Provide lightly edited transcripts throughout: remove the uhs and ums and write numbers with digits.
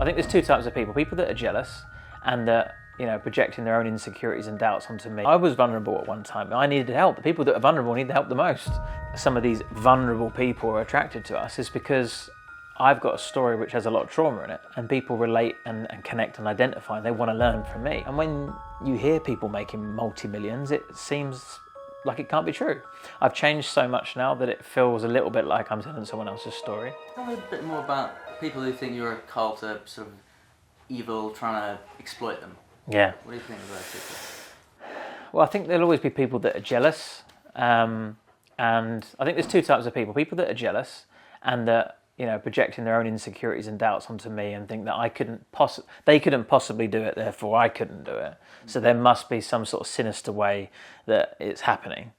I think there's two types of people. People that are jealous and that, projecting their own insecurities and doubts onto me. I was vulnerable at one time. I needed help. The people that are vulnerable need the help the most. Some of these vulnerable people are attracted to us is because I've got a story which has a lot of trauma in it, and people relate and connect and identify, and they want to learn from me. And when you hear people making multi-millions, it seems like it can't be true. I've changed so much now that it feels a little bit like I'm telling someone else's story. Tell me a bit more about people who think you're a cult, are sort of evil, trying to exploit them. Yeah. What do you think of those people? Well, I think there'll always be people that are jealous, and I think there's two types of people. People that are jealous and that, projecting their own insecurities and doubts onto me and think that they couldn't possibly do it, therefore I couldn't do it. So there must be some sort of sinister way that it's happening.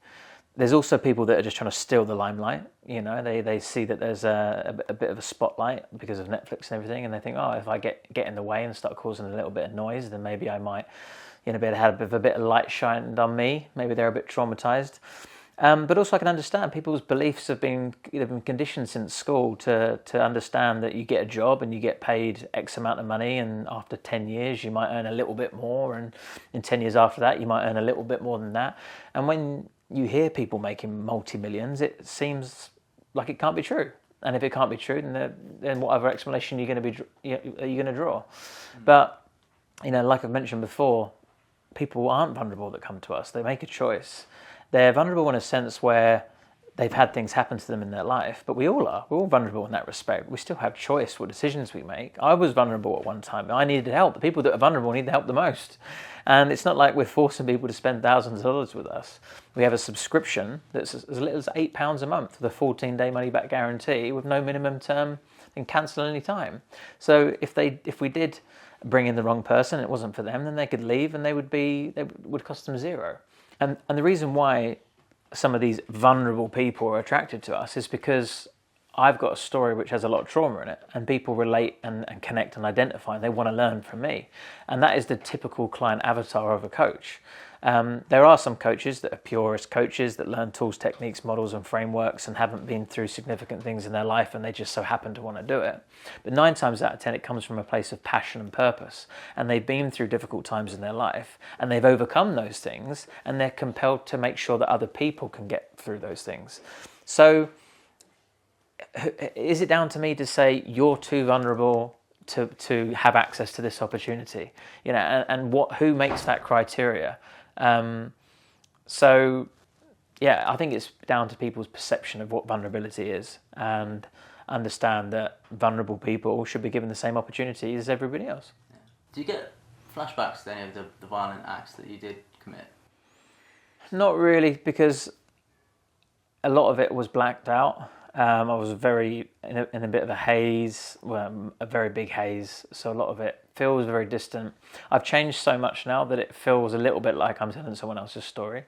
There's also people that are just trying to steal the limelight. They see that there's a bit of a spotlight because of Netflix and everything, and they think, oh, if I get in the way and start causing a little bit of noise, then maybe I might, be able to have a bit of light shined on me. Maybe they're a bit traumatized. But also I can understand people's beliefs have been conditioned since school to understand that you get a job and you get paid X amount of money, and after 10 years you might earn a little bit more, and in 10 years after that you might earn a little bit more than that. And when you hear people making multi-millions, it seems like it can't be true. And if it can't be true, then what other explanation are you going to draw? But, like I've mentioned before, people aren't vulnerable that come to us. They make a choice. They're vulnerable in a sense where they've had things happen to them in their life, but we all are. We're all vulnerable in that respect. We still have choice what decisions we make. I was vulnerable at one time. I needed help. The people that are vulnerable need the help the most. And it's not like we're forcing people to spend thousands of dollars with us. We have a subscription that's as little as £8 a month with a 14-day money-back guarantee with no minimum term and cancel any time. So if we did bring in the wrong person, it wasn't for them, then they could leave and they would cost them zero. And the reason why some of these vulnerable people are attracted to us is because I've got a story which has a lot of trauma in it, and people relate and connect and identify, and they want to learn from me. And that is the typical client avatar of a coach. There are some coaches that are purist coaches that learn tools, techniques, models and frameworks and haven't been through significant things in their life, and they just so happen to want to do it. But 9 times out of 10 it comes from a place of passion and purpose, and they've been through difficult times in their life and they've overcome those things, and they're compelled to make sure that other people can get through those things. So is it down to me to say you're too vulnerable to have access to this opportunity? Who makes that criteria? So I think it's down to people's perception of what vulnerability is, and understand that vulnerable people should be given the same opportunity as everybody else. Yeah. Do you get flashbacks to any of the violent acts that you did commit? Not really, because a lot of it was blacked out. I was in a bit of a haze, a very big haze, so a lot of it feels very distant. I've changed so much now that it feels a little bit like I'm telling someone else's story.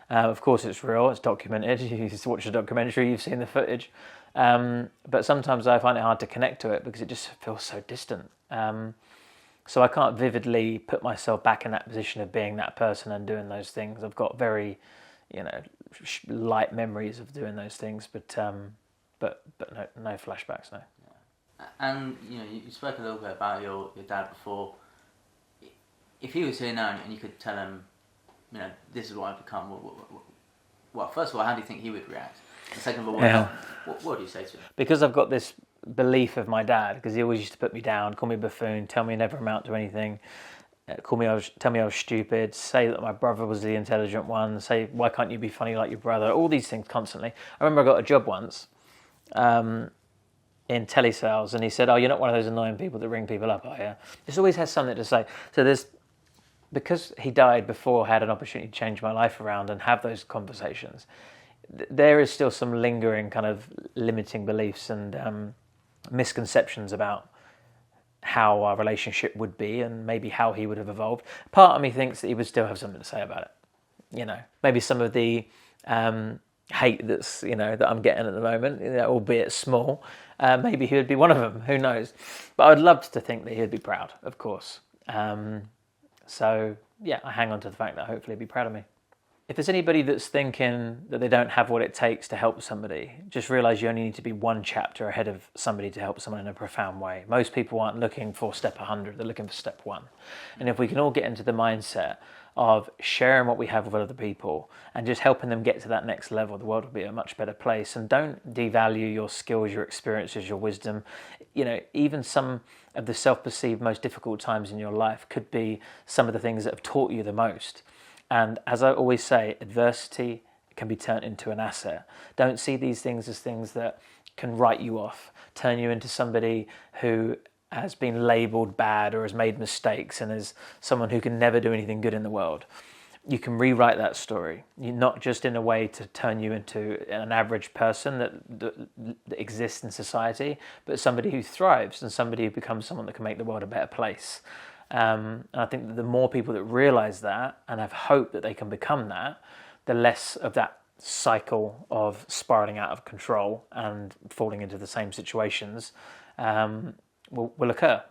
Of course it's real, it's documented, you watch the documentary, you've seen the footage, but sometimes I find it hard to connect to it because it just feels so distant. So I can't vividly put myself back in that position of being that person and doing those things. I've got very, light memories of doing those things, but no flashbacks, no. Yeah. And you spoke a little bit about your dad before. If he was here now and you could tell him, this is what I've become, well, first of all, how do you think he would react? And second of all, what would you say to him? Because I've got this belief of my dad, because he always used to put me down, call me a buffoon, tell me I never amount to anything, tell me I was stupid, say that my brother was the intelligent one, say why can't you be funny like your brother, all these things constantly. I remember I got a job once in telesales, and he said, oh, you're not one of those annoying people that ring people up, are you? This always has something to say. So because he died before I had an opportunity to change my life around and have those conversations, there is still some lingering kind of limiting beliefs and misconceptions about how our relationship would be and maybe how he would have evolved. Part of me thinks that he would still have something to say about it. Maybe some of the hate that's, that I'm getting at the moment, albeit small, maybe he would be one of them, who knows. But I'd love to think that he'd be proud, of course. I hang on to the fact that hopefully he'd be proud of me. if there's anybody that's thinking that they don't have what it takes to help somebody, just realize you only need to be one chapter ahead of somebody to help someone in a profound way. Most people aren't looking for step 100, they're looking for step 1. And if we can all get into the mindset of sharing what we have with other people and just helping them get to that next level, the world will be a much better place. And don't devalue your skills, your experiences, your wisdom. Even some of the self-perceived most difficult times in your life could be some of the things that have taught you the most. And as I always say, adversity can be turned into an asset. Don't see these things as things that can write you off, turn you into somebody who has been labelled bad or has made mistakes and is someone who can never do anything good in the world. You can rewrite that story, not just in a way to turn you into an average person that exists in society, but somebody who thrives and somebody who becomes someone that can make the world a better place. And I think that the more people that realise that and have hope that they can become that, the less of that cycle of spiralling out of control and falling into the same situations will occur.